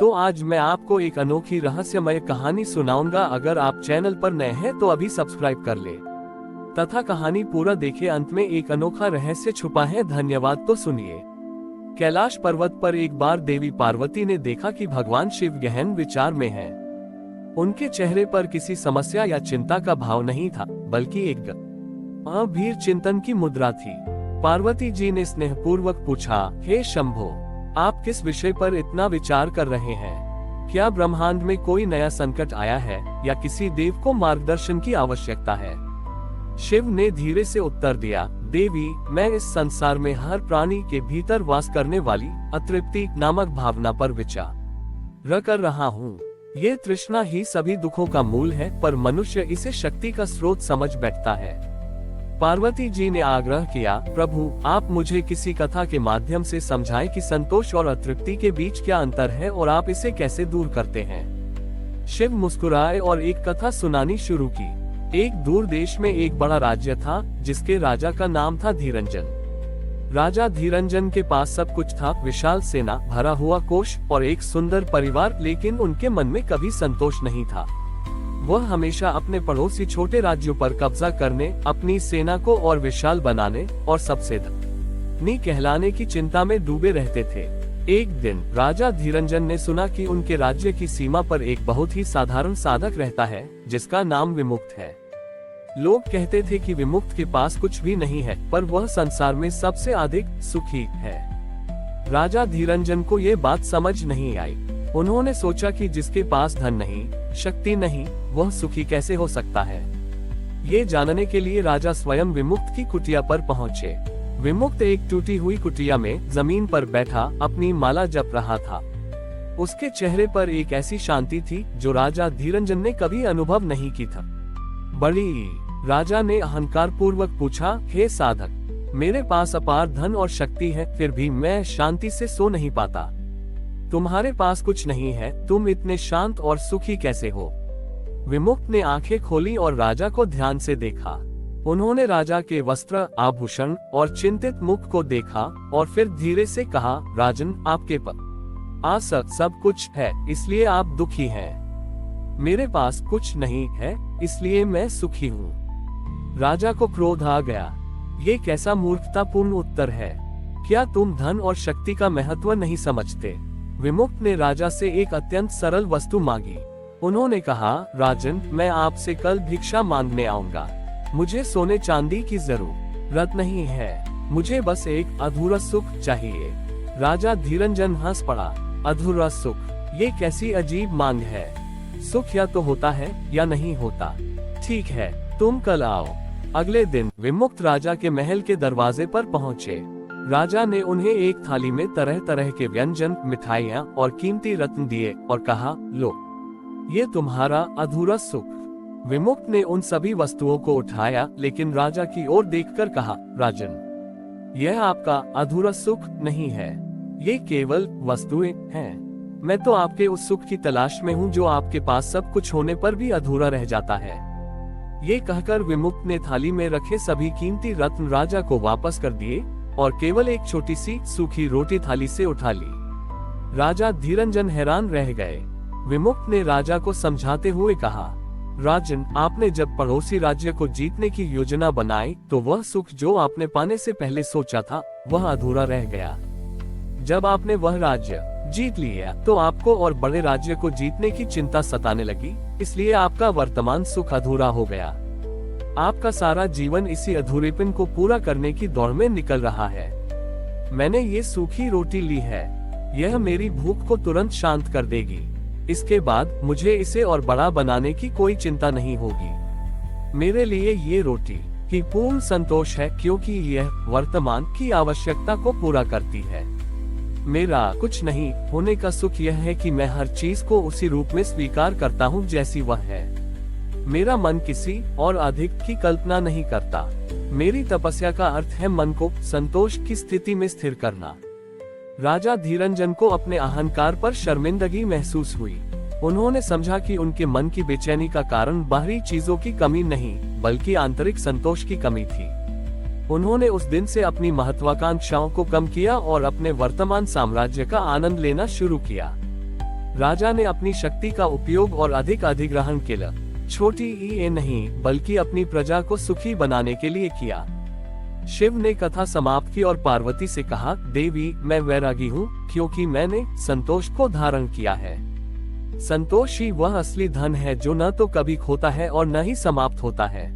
तो आज मैं आपको एक अनोखी रहस्यमय कहानी सुनाऊंगा। अगर आप चैनल पर नए हैं तो अभी सब्सक्राइब कर ले तथा कहानी पूरा देखे। अंत में एक अनोखा रहस्य छुपा है। धन्यवाद। तो सुनिए। कैलाश पर्वत पर एक बार देवी पार्वती ने देखा कि भगवान शिव गहन विचार में हैं। उनके चेहरे पर किसी समस्या या चिंता का भाव नहीं था, बल्कि एक गंभीर चिंतन की मुद्रा थी। पार्वती जी ने स्नेहपूर्वक पूछा, हे शंभो, आप किस विषय पर इतना विचार कर रहे हैं? क्या ब्रह्मांड में कोई नया संकट आया है या किसी देव को मार्गदर्शन की आवश्यकता है? शिव ने धीरे से उत्तर दिया, देवी, मैं इस संसार में हर प्राणी के भीतर वास करने वाली अतृप्ति नामक भावना पर विचार कर रहा हूँ। ये तृष्णा ही सभी दुखों का मूल है, पर मनुष्य इसे शक्ति का स्रोत समझ बैठता है। पार्वती जी ने आग्रह किया, प्रभु, आप मुझे किसी कथा के माध्यम से समझाएं कि संतोष और अतृप्ति के बीच क्या अंतर है और आप इसे कैसे दूर करते हैं। शिव मुस्कुराए और एक कथा सुनानी शुरू की। एक दूर देश में एक बड़ा राज्य था, जिसके राजा का नाम था धीरंजन। राजा धीरंजन के पास सब कुछ था, विशाल सेना, भरा हुआ कोष और एक सुंदर परिवार, लेकिन उनके मन में कभी संतोष नहीं था। वह हमेशा अपने पड़ोसी छोटे राज्यों पर कब्जा करने, अपनी सेना को और विशाल बनाने और सबसे धनी कहलाने की चिंता में डूबे रहते थे। एक दिन राजा धीरंजन ने सुना कि उनके राज्य की सीमा पर एक बहुत ही साधारण साधक रहता है, जिसका नाम विमुक्त है। लोग कहते थे कि विमुक्त के पास कुछ भी नहीं है, पर वह संसार में सबसे अधिक सुखी है। राजा धीरंजन को ये बात समझ नहीं आई। उन्होंने सोचा कि जिसके पास धन नहीं, शक्ति नहीं, वह सुखी कैसे हो सकता है। ये जानने के लिए राजा स्वयं विमुक्त की कुटिया पर पहुँचे। विमुक्त एक टूटी हुई कुटिया में जमीन पर बैठा अपनी माला जप रहा था। उसके चेहरे पर एक ऐसी शांति थी जो राजा धीरंजन ने कभी अनुभव नहीं की था। बड़ी राजा ने अहंकार पूर्वक पूछा, हे साधक, मेरे पास अपार धन और शक्ति है, फिर भी मैं शांति से सो नहीं पाता। तुम्हारे पास कुछ नहीं है, तुम इतने शांत और सुखी कैसे हो? विमुक्त ने आंखें खोली और राजा को ध्यान से देखा। उन्होंने राजा के वस्त्र, आभूषण और चिंतित मुख को देखा और फिर धीरे से कहा, राजन, आपके पास सब कुछ है, इसलिए आप दुखी हैं। मेरे पास कुछ नहीं है, इसलिए मैं सुखी हूँ। राजा को क्रोध आ गया। ये कैसा मूर्खतापूर्ण उत्तर है? क्या तुम धन और शक्ति का महत्व नहीं समझते? विमुक्त ने राजा से एक अत्यंत सरल वस्तु मांगी। उन्होंने कहा, राजन, मैं आपसे कल भिक्षा मांगने आऊंगा। मुझे सोने चांदी की जरूरत नहीं है, मुझे बस एक अधूरा सुख चाहिए। राजा धीरंजन हंस पड़ा। अधूरा सुख? ये कैसी अजीब मांग है? सुख या तो होता है या नहीं होता। ठीक है, तुम कल आओ। अगले दिन विमुक्त राजा के महल के दरवाजे पर पहुँचे। राजा ने उन्हें एक थाली में तरह तरह के व्यंजन, मिठाइयाँ और कीमती रत्न दिए और कहा, लो, ये तुम्हारा अधूरा सुख। विमुक्त ने उन सभी वस्तुओं को उठाया, लेकिन राजा की ओर देखकर कहा, राजन, यह आपका अधूरा सुख नहीं है, ये केवल वस्तुएं हैं। मैं तो आपके उस सुख की तलाश में हूँ जो आपके पास सब कुछ होने पर भी अधूरा रह जाता है। ये कहकर विमुक्त ने थाली में रखे सभी कीमती रत्न राजा को वापस कर दिए और केवल एक छोटी सी सूखी रोटी थाली से उठा ली। राजा धीरंजन हैरान रह गए। विमुक्त ने राजा को समझाते हुए कहा, राजन, आपने जब पड़ोसी राज्य को जीतने की योजना बनाई तो वह सुख जो आपने पाने से पहले सोचा था, वह अधूरा रह गया। जब आपने वह राज्य जीत लिया तो आपको और बड़े राज्य को जीतने की चिंता सताने लगी, इसलिए आपका वर्तमान सुख अधूरा हो गया। आपका सारा जीवन इसी अधूरेपन को पूरा करने की दौड़ में निकल रहा है। मैंने ये सूखी रोटी ली है, यह मेरी भूख को तुरंत शांत कर देगी। इसके बाद मुझे इसे और बड़ा बनाने की कोई चिंता नहीं होगी। मेरे लिए ये रोटी ही पूर्ण संतोष है, क्योंकि यह वर्तमान की आवश्यकता को पूरा करती है। मेरा कुछ नहीं होने का सुख यह है कि मैं हर चीज को उसी रूप में स्वीकार करता हूँ जैसी वह है। मेरा मन किसी और अधिक की कल्पना नहीं करता। मेरी तपस्या का अर्थ है मन को संतोष की स्थिति में स्थिर करना। राजा धीरंजन को अपने अहंकार पर शर्मिंदगी महसूस हुई। उन्होंने समझा कि उनके मन की बेचैनी का कारण बाहरी चीजों की कमी नहीं, बल्कि आंतरिक संतोष की कमी थी। उन्होंने उस दिन से अपनी महत्वाकांक्षाओं को कम किया और अपने वर्तमान साम्राज्य का आनंद लेना शुरू किया। राजा ने अपनी शक्ति का उपयोग और अधिक अधिग्रहण किया, छोटी ई नहीं बल्कि अपनी प्रजा को सुखी बनाने के लिए किया। शिव ने कथा समाप्त की और पार्वती से कहा, देवी मैं वैरागी हूँ क्योंकि मैंने संतोष को धारण किया है। संतोष ही वह असली धन है जो न तो कभी खोता है और न ही समाप्त होता है।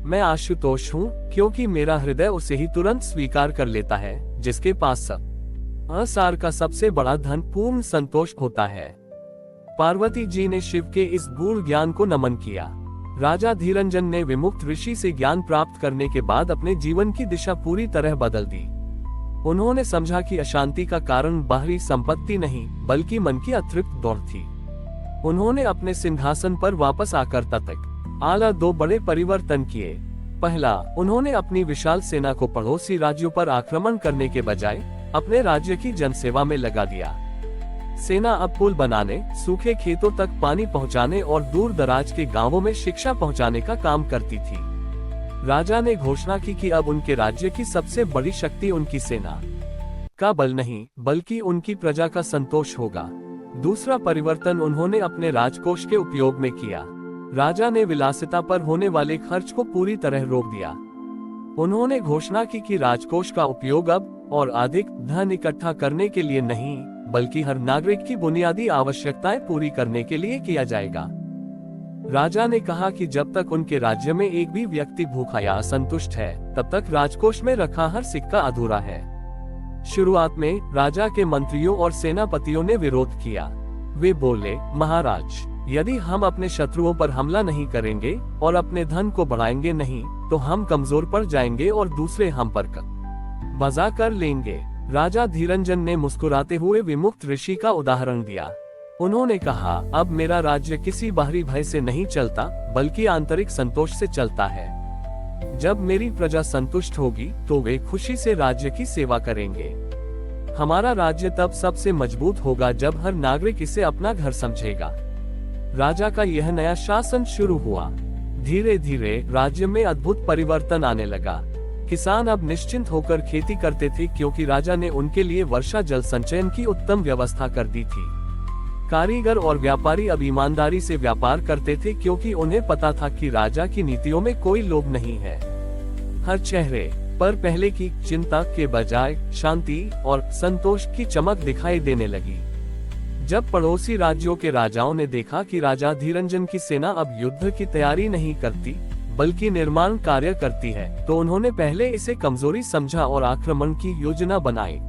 मैं आशुतोष हूँ क्योंकि मेरा हृदय उसे ही तुरंत स्वीकार कर लेता है जिसके पास सब असार का सबसे बड़ा धन पूर्ण संतोष होता है। पार्वती जी ने शिव के इस गूढ़ ज्ञान को नमन किया। राजा धीरंजन ने विमुक्त ऋषि से ज्ञान प्राप्त करने के बाद अपने जीवन की दिशा पूरी तरह बदल दी। उन्होंने समझा कि अशांति का कारण बाहरी संपत्ति नहीं बल्कि मन की अतृप्त दौड़ थी। उन्होंने अपने सिंहासन पर वापस आकर तक आला 2 बड़े परिवर्तन किए। पहला, उन्होंने अपनी विशाल सेना को पड़ोसी राज्यों पर आक्रमण करने के बजाय अपने राज्य की जनसेवा में लगा दिया। सेना अब पुल बनाने, सूखे खेतों तक पानी पहुंचाने और दूर दराज के गांवों में शिक्षा पहुंचाने का काम करती थी। राजा ने घोषणा की कि अब उनके राज्य की सबसे बड़ी शक्ति उनकी सेना का बल नहीं बल्कि उनकी प्रजा का संतोष होगा। दूसरा परिवर्तन उन्होंने अपने राजकोष के उपयोग में किया। राजा ने विलासिता पर होने वाले खर्च को पूरी तरह रोक दिया। उन्होंने घोषणा की कि राजकोष का उपयोग अब और अधिक धन इकट्ठा करने के लिए नहीं बल्कि हर नागरिक की बुनियादी आवश्यकताएं पूरी करने के लिए किया जाएगा। राजा ने कहा कि जब तक उनके राज्य में एक भी व्यक्ति भूखा या असंतुष्ट है तब तक राजकोष में रखा हर सिक्का अधूरा है। शुरुआत में राजा के मंत्रियों और सेनापतियों ने विरोध किया। वे बोले, महाराज, यदि हम अपने शत्रुओं पर हमला नहीं करेंगे और अपने धन को बढ़ाएंगे नहीं तो हम कमजोर पड़ जाएंगे और दूसरे हम पर कब्जा कर लेंगे। राजा धीरंजन ने मुस्कुराते हुए विमुक्त ऋषि का उदाहरण दिया। उन्होंने कहा, अब मेरा राज्य किसी बाहरी भय से नहीं चलता बल्कि आंतरिक संतोष से चलता है। जब मेरी प्रजा संतुष्ट होगी तो वे खुशी से राज्य की सेवा करेंगे। हमारा राज्य तब सबसे मजबूत होगा जब हर नागरिक इसे अपना घर समझेगा। राजा का यह नया शासन शुरू हुआ। धीरे धीरे राज्य में अद्भुत परिवर्तन आने लगा। किसान अब निश्चिंत होकर खेती करते थे क्योंकि राजा ने उनके लिए वर्षा जल संचयन की उत्तम व्यवस्था कर दी थी। कारीगर और व्यापारी अब ईमानदारी से व्यापार करते थे क्योंकि उन्हें पता था कि राजा की नीतियों में कोई लोभ नहीं है। हर चेहरे पर पहले की चिंता के बजाय शांति और संतोष की चमक दिखाई देने लगी। जब पड़ोसी राज्यों के राजाओं ने देखा कि राजा धीरंजन की सेना अब युद्ध की तैयारी नहीं करती बल्कि निर्माण कार्य करती है तो उन्होंने पहले इसे कमजोरी समझा और आक्रमण की योजना बनाई।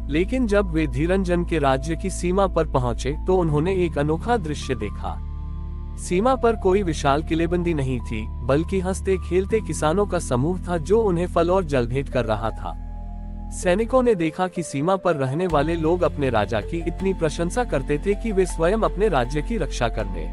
लेकिन जब वे धीरंजन के राज्य की सीमा पर पहुंचे तो उन्होंने एक अनोखा दृश्य देखा। सीमा पर कोई विशाल किलेबंदी नहीं थी बल्कि हंसते खेलते किसानों का समूह था जो उन्हें फल और जल भेंट कर रहा था। सैनिकों ने देखा कि सीमा पर रहने वाले लोग अपने राजा की इतनी प्रशंसा करते थे कि वे स्वयं अपने राज्य की रक्षा करने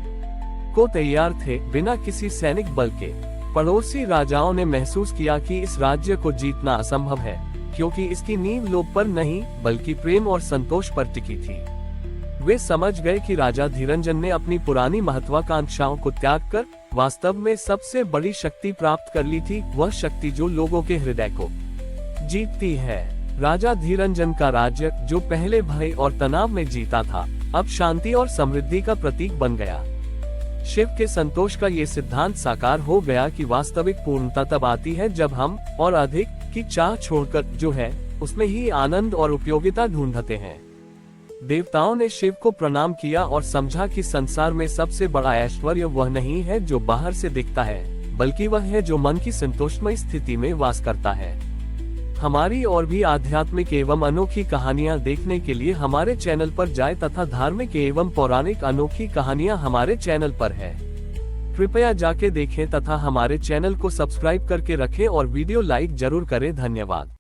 को तैयार थे बिना किसी सैनिक बल के। पड़ोसी राजाओं ने महसूस किया कि इस राज्य को जीतना असंभव है क्योंकि इसकी नींव लोभ पर नहीं बल्कि प्रेम और संतोष पर टिकी थी। वे समझ गए कि राजा धीरंजन ने अपनी पुरानी महत्वाकांक्षाओं को त्याग कर वास्तव में सबसे बड़ी शक्ति प्राप्त कर ली थी, वह शक्ति जो लोगों के हृदय को जीतती है। राजा धीरंजन का राज्य जो पहले भय और तनाव में जीता था अब शांति और समृद्धि का प्रतीक बन गया। शिव के संतोष का ये सिद्धांत साकार हो गया कि वास्तविक पूर्णता तब आती है जब हम और अधिक की चाह छोड़कर जो है उसमें ही आनंद और उपयोगिता ढूंढते हैं। देवताओं ने शिव को प्रणाम किया और समझा कि संसार में सबसे बड़ा ऐश्वर्य वह नहीं है जो बाहर से दिखता है बल्कि वह है जो मन की संतोषमय स्थिति में वास करता है। हमारी और भी आध्यात्मिक एवं अनोखी कहानियां देखने के लिए हमारे चैनल पर जाएं तथा धार्मिक एवं पौराणिक अनोखी कहानियां हमारे चैनल पर है। कृपया जाके देखें तथा हमारे चैनल को सब्सक्राइब करके रखें और वीडियो लाइक जरूर करें। धन्यवाद।